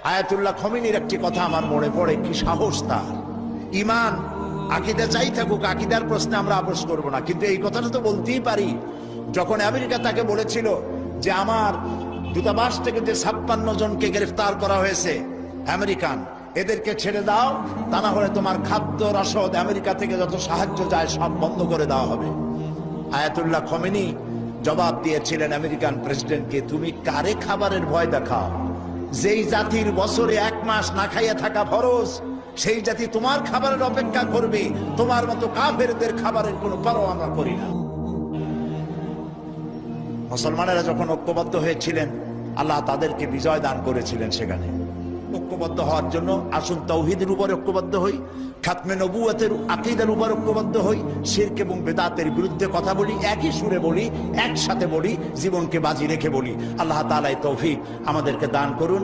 Ayatollah খমিনীর একটি কথা আমার মনে পড়ে, কি সাহস তার! ইমান আকীদা চাই থাকুক, আকীদার প্রশ্নে আমরা আপোষ করব না, কিন্তু এই কথাটা তো বলতেই পারি। যখন আমেরিকা তাকে বলেছিল যে আমার দূতাবাস থেকে যে 56 জনকে গ্রেফতার করা হয়েছে আমেরিকান, এদেরকে ছেড়ে দাও, তা না হলে তোমার খাদ্য রসদ আমেরিকা থেকে যত সাহায্য যায় সব বন্ধ করে দেওয়া হবে। আয়াতুল্লাহ খমেনি জবাব দিয়েছিলেন আমেরিকান প্রেসিডেন্টকে, তুমি কারে খাবারের ভয় দেখাও? যেই জাতির বছরে 1 মাস না খাইয়া থাকা ফরজ, সেই জাতি তোমার খাবারের অপেক্ষা করবে। তোমার মতো কাফেরদের খাবারের কোনো পরোয়া আমরা করি না। মুসলমানেরা যখন ঐক্যবদ্ধ হয়েছিলেন, আল্লাহ তাদেরকে বিজয় দান করেছিলেন। সেখানে ঐক্যবদ্ধ হওয়ার জন্য আসুন তাওহীদের উপর ঐক্যবদ্ধ হই, খাতমে নবুয়তের আকীদার উপর ঐক্যবদ্ধ হই, শিরক এবং বেদাতের বিরুদ্ধে কথা বলি, একই সুরে বলি, একসাথে বলি, জীবনকে বাজি রেখে বলি। আল্লাহ তাআলা এই তৌফিক আমাদেরকে দান করুন।